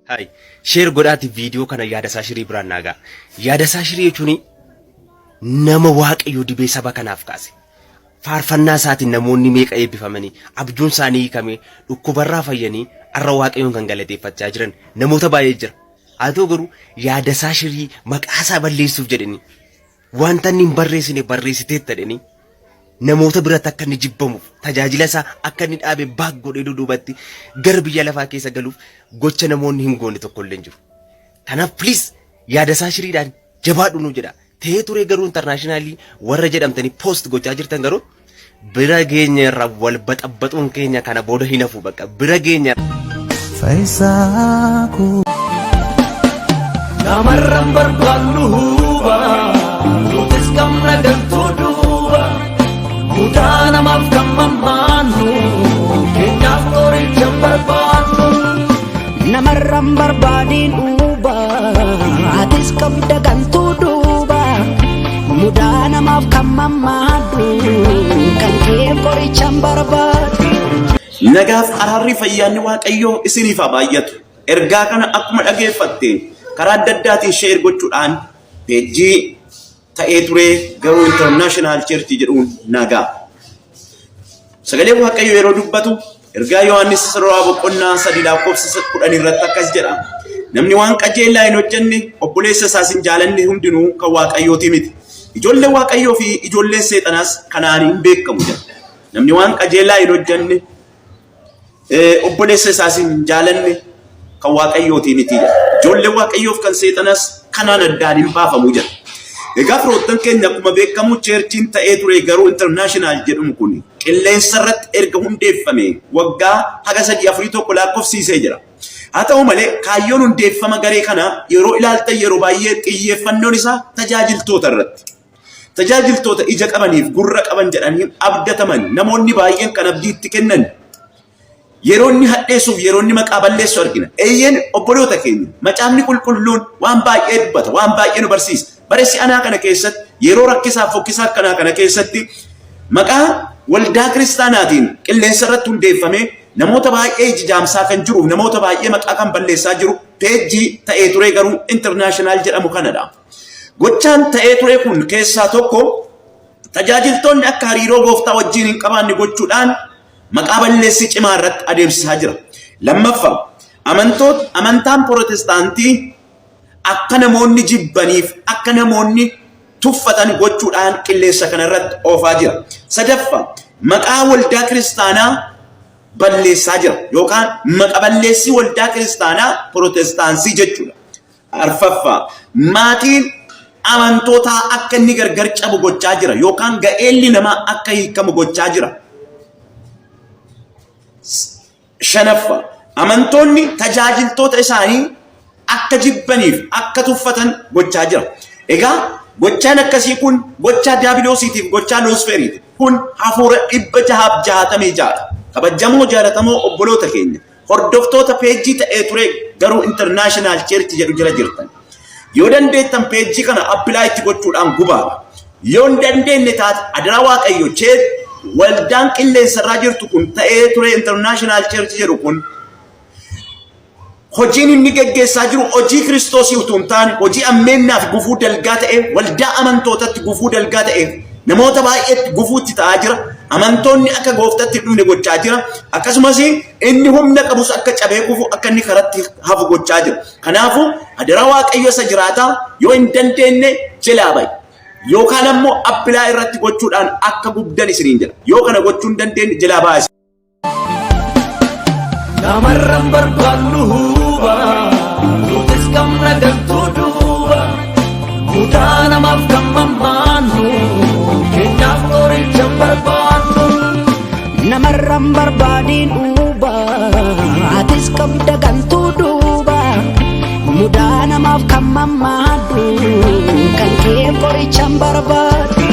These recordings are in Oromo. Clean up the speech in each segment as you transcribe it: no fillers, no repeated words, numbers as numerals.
Hai, share godhaati viidiyoo kana yaada isaa shirii biraan naagaa. Yaada isaa shirii jechuun nama waaqayyo dibee saba kanaaf kaase. Faarfannaa isaatiin namoonni meeqa eebbifamanii abjuun isaanii hiikamee dhukkubarraa fayyanii arra waaqayyoon kan galateeffachaa jiran namoota baay'ee jira. Haa ta'u garuu yaada isaa shirii maqaa isaa balleessuuf jedhanii wanta inni hin barreessine barreessiteetta jedhanii namoota biratti akka inni jibbamuuf tajaajila isaa akka inni dhaabe baag godhee duubatti gara biyya lafaa keessa galuuf gocha namoonni hin goone tokko illee jiru. Kanaaf please yaada isaa shiriidhaan jabaadhu nu jedha. Ta'ee ture garuu internationally warra jedhamtanii post gochaa jirtan garuu bira geenya irraa wal baxabbaxuun keenya kana booda hin hafu bakka bira geenya. Faisaaku namarran barbaannu huba nutis gamna galtuu duuba mudaa namaaf kan mammaannu keenyaaf qoricha barbaannu namarran barbaadiin huba atis qabda galtuu duuba mudaa namaaf kan mammaaddu kan kee qoricha barbaadu. Nagaaf araarri fayyaanni waaqayyoo isiniif haa baay'atu. Ergaa kana akkuma dhageeffatteen karaa adda addaatiin share gochuudhaan peejii ta'ee ture garuu international church jedhuun nagaa. Sagalee waaqayyoo yeroo dubbatu ergaa Yohaannis Sirraa boqonnaa 3:10 irratti akkas jedha. Namni waan qajeelaa hin hojjenne obboleessa isaas hin jaalanne hundinuu kan waaqayyooti miti. Ijoollee waaqayyoo fi ijoolleen seexanaas kanaan hin beekamu jedha. Namni waan qajeelaa hin hojjenne obboleessa isaas hin jaalanne kan waaqayyooti miti jedha. Ijoollee waaqayyoof kan seexanaas kanaan addaan hin baafamu jedha. Egaa firoottan keenya akkuma beekamu cheerchiin ta'ee ture garuu international jedhamu kun qilleensa irratti erga hundeeffame waggaa haga 3-4 lakkoofsiisee jira. Haa ta'u malee kaayyoon hundeeffama garee kana yeroo ilaaltan yeroo baay'ee xiyyeeffannoon isaa tajaajiltoota irratti. Tajaajiltoota ija qabaniif gurra qaban jedhanii abdataman namoonni baay'een kan abdiitti kennan. Yeroo inni hadheessuuf yeroo inni maqaa balleessu argina. Eeyyeen obboloota keenya macaafni qulqulluun waan baay'ee dubbata waan baay'ee nu barsiisa. Barreessi anaa kana keessatti yeroo rakkisaaf fokkisaa akkanaa kana keessatti maqaa waldaa kiristaanaatiin qilleensa irratti hundeeffamee namoota baay'ee ijaamsaa kan jiruuf namoota baay'ee maqaa kan balleessaa jiru peejii ta'ee ture garuu international jedhamu kanadha. Gochaan ta'ee ture kun keessaa tokko tajaajiltoonni akka hariiroo gooftaa wajjin hin qabaanne gochuudhaan maqaa balleessii cimaa irratti adeemsisaa jira. Lammaffaa amantaan Protestaantii akka namoonni jibbaniif akka namoonni tuffatan gochuudhaan qilleensa kana irratti oofaa jira. Sadaffaa maqaa waldaa kiristaanaa balleessaa jira yookaan maqaa balleessii waldaa kiristaanaa Protestaansii jechuudha. Arfaffaa maatiin amantootaa akka inni gargar cabu gochaa jira yookaan ga'eelli namaa akka hiikamu gochaa jira. Shanaffaa amantoonni tajaajiltoota isaanii akka jibbaniif akka tuffatan gochaa jira. Egaa gochaan akkasii kun gochaa diiyaabiloosiitiif gochaa loosfeeriiti. Kun hafuura 666 kabajamoo jaallatamoo obboloota keenya hordoftoota peejii ta'ee ture garuu international church jedhu jala jirtan. Yoo dandeettan peejii kana appilaayitti gochuudhaan gubaadha. Yoo hin dandeenye taate adaraa waaqayyo waldaan qilleensa irraa jirtu kun ta'ee ture international church jedhu kun hojiin inni geggeessaa jiru hojii Kiristoosii utuu hin taane hojii ammeennaaf gufuu dalgaa ta'e waldaa amantootatti gufuu dalgaa ta'e namoota baay'eetti gufuutti ta'aa jira. Amantoonni akka gooftatti dhumne gochaa jira. Akkasumas inni humna qabus akka cabee gufu akka inni karatti hafu gochaa jira. Kanaafuu adaraa waaqayyo isa jiraataa yoo hin dandeenye jalaa ba'i. Yookaan ammoo appilaa irratti gochuudhaan akka gubdan isiniin jedha. Yoo kana gochuu hin dandeenye jalaa ba'a. namarran barbaannu huba nutis gamna galtuu duuba mudaa namaaf kan mammaannu keenyaaf qoricha barbaannu namarran barbaadiin huba atis qabda galtuu duuba mudaa namaaf kan mammaaddu kan kee qoricha barbaadu.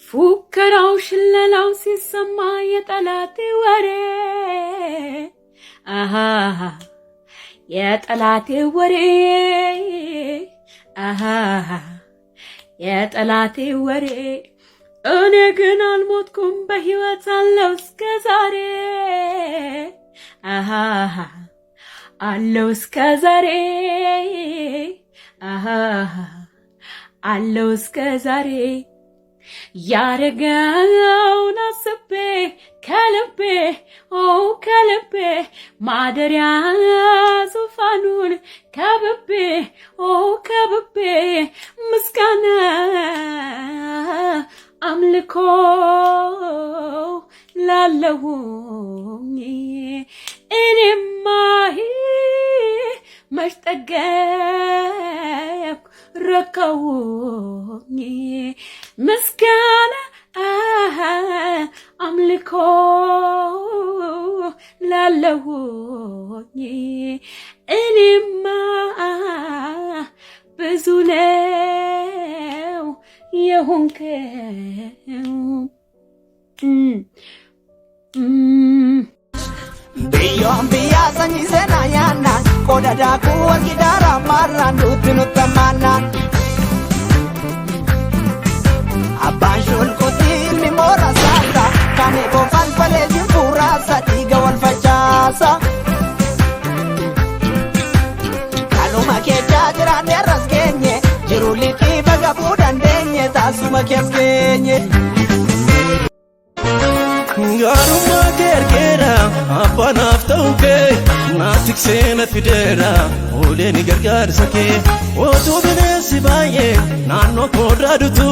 ፉከራው ሽለላው ሲሰማ የጠላቴ ወሬ የጠላቴ ወሬ አሃ የጠላቴ ወሬ እኔ ግን አልሞትኩም በሕይወት አለው እስከ ዛሬ አሃ አለው እስከ ዛሬ አሃ አለው እስከ ዛሬ ያረገውን አስቤ ከልቤ ከልቤ ማደሪያ ዙፋኑን ከብቤ ከብቤ ምስጋና አምልኮ ላለሁኝ እኔማ መች ጠገብኩ ረካሁኝ ምስጋና አምልኮ ላለሁኝ እኔማ ብዙ ነው የሆንከው Biyyoon biyyaa sanyii seenaa yaannaan qooda daakuu warqii daaraa maarraan nutti nuttammannaan. Abbaan shulkutii ilmi moora saasa kan eegoo falfalee jimfuuraasa dhiiga wal facaasa. Kanuma keechaa jiraanne irras keenye jiru liqii baga buu dandeenye taasuma kees keenye. Garuma kerkera apanaaf ta'uke naatik seena fideera ooleni gargaarsa kee otoo bineensi baay'ee naannoo koodraa dutu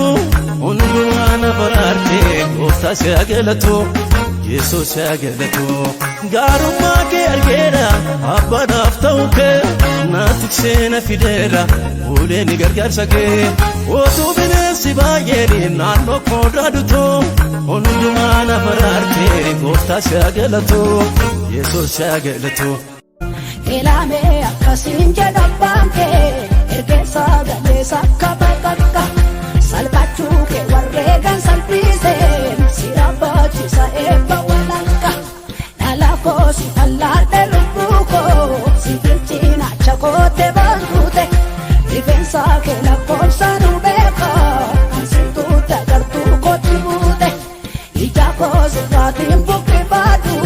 hundumaa na baraartee gooftaa si agalatu yesuus si agalatu garuma kerkera apanaaf ta'uke naatik seena fideera ooleni gargaarsa kee otoo bineensi baay'ee naannoo koodraa dutu hundumaa na baraartee gooftaa si agalatu yesuus si agalatu Ilaalee akkasiin jedha baankee ergeessaa galeessa akka bakakka salphachuu kee warreegan salphisee si raabachisa eebba walakka dhala koo si fallaadhe lubbuu koo si bilchina chakoote baatute rifeensa kee lakkoofsa nu beeka ansituu dagartuu kooti buute ija koo si faatiin buqqifadhu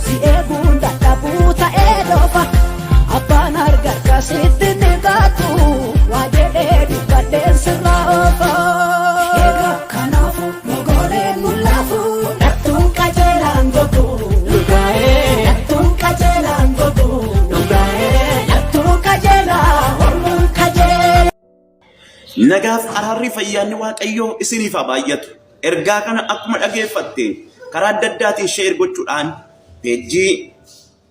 si eeguun dadhabuu ta'ee dhofa. Abbaan argaa sitti ni gaatu waa jedhee dubbadheen sirraa oofa. Egaa kanaafuu mogooleen mul'atu dhattuun qajeelaan gogu dhattuun qajeelaan gogu dhattuun qajeelaa hormuun qajeela. Nagaaf araarri fayyaanni Waaqayyoo isiniif haa baay'atu. Ergaa kana akkuma dhageeffatteen karaa adda addaatiin sheer gochuudhaan peejii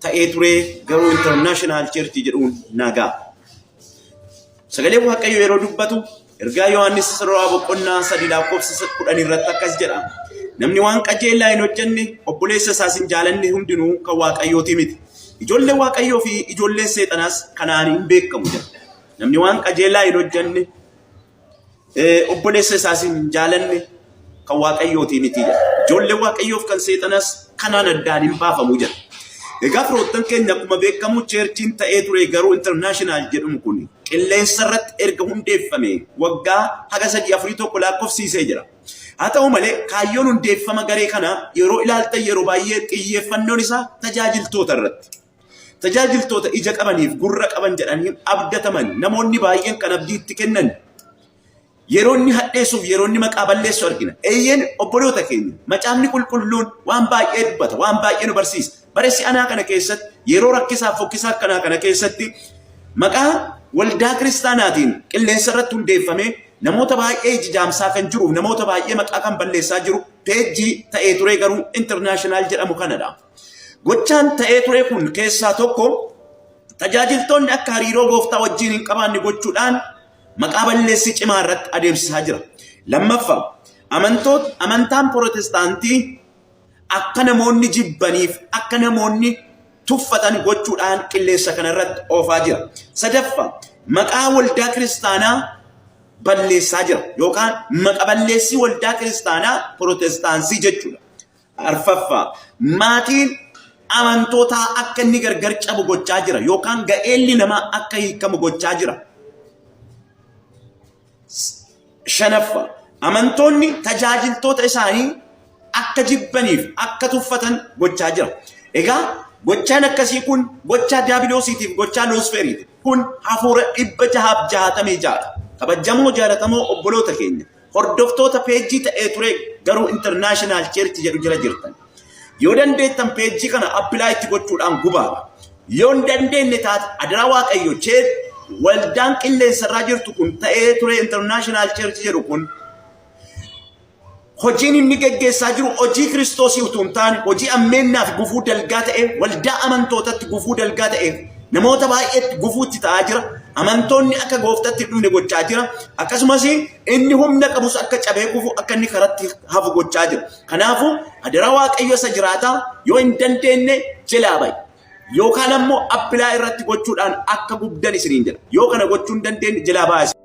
ta'ee ture garuu international church jedhuun nagaa. Sagalee Waaqayyoo yeroo dubbatu ergaa Yohaannis Sirraa boqonnaa 3:10 irratti akkas jedha. Namni waan qajeelaa hin hojjenne obboleessa isaas hin jaalanne hundinuu kan Waaqayyooti miti. Ijoolleen Waaqayyoo fi ijoolleen seexanaas kanaan hin beekamu jedha. Namni waan qajeelaa hin hojjenne obboleessa isaas hin jaalanne kan Waaqayyooti miti jedha. Ijoolleen Waaqayyoof kan seexanaas kanaan addaan hin baafamu jedha. Egaa firoottan keenya akkuma beekamu cheerchiin ta'ee ture garuu international jedhamu kun qilleensa irratti erga hundeeffame waggaa haga 3-4 lakkoofsiisee jira. Haa ta'u malee kaayyoon hundeeffama garee kana yeroo ilaaltan yeroo baay'ee xiyyeeffannoon isaa tajaajiltoota irratti. Tajaajiltoota ija qabaniif gurra qaban jedhanii abdataman namoonni baay'een kan abdiitti kennan. Yeroo inni hadheessuuf yeroo inni maqaa balleessu argina. Eeyyeen obboloota keenya macaafni qulqulluun waan baay'ee dubbata waan baay'ee nu barsiisa. Barreessi anaa kana keessatti yeroo rakkisaa fokkisaa akkanaa kana keessatti maqaa waldaa kiristaanaatiin qilleensa irratti hundeeffamee namoota baay'ee ijaamsaa kan jiruuf namoota baay'ee maqaa kan balleessaa jiru peejii ta'ee ture garuu international jedhamu kanadha. Gochaan ta'ee ture kun keessaa tokko tajaajiltoonni akka hariiroo gooftaa wajjin hin qabaanne gochuudhaan maqaa balleessi cimaa irratti adeemsisaa jira. Lammaffaa amantaan Protestaantii akka namoonni jibbaniif akka namoonni tuffatan gochuudhaan qilleensa kana irratti oofaa jira. Sadaffaa maqaa waldaa kiristaanaa balleessaa jira yookaan maqaa balleessii waldaa kiristaanaa Protestaansii jechuudha. Arfaffaa maatiin amantootaa akka inni gargar cabu gochaa jira yookaan ga'eelli namaa akka hiikamu gochaa jira. Shanaffa amantoonni tajaajiltoota isaanii akka jibbaniif akka tuffatan gochaa jira. Egaa gochaan akkasii kun gochaa diiyaabiloosiitiif gochaa loosfeeriiti. Kun hafuura 666 kabajamoo jaallatamoo obboloota keenya hordoftoota peejii ta'ee ture garuu international church jedhu jala jirtan. Yoo dandeettan peejii kana appilaayitti gochuudhaan gubaaba. Yoo hin dandeenye taate adaraa Waaqayyo waldaan qilleensarraa jirtu kun ta'ee ture international church jedhu kun hojiin inni geggeessaa jiru hojii Kiristoosii utuu hin taane hojii ammeennaaf gufuu dalgaa ta'e waldaa amantootatti gufuu dalgaa ta'e namoota baay'eetti gufuutti ta'aa jira. Amantoonni akka gooftatti dhumne gochaa jira. Akkasumas inni humna qabus akka cabee gufu akka inni karatti hafu gochaa jira. Kanaafuu adaraa Waaqayyo isa jiraataa yoo hin dandeenye jalaa ba'i. Yookaan ammoo appilaa irratti gochuudhaan akka gubdan isiniin jedha. Yoo kana gochuu hin dandeenye jalaa ba'a.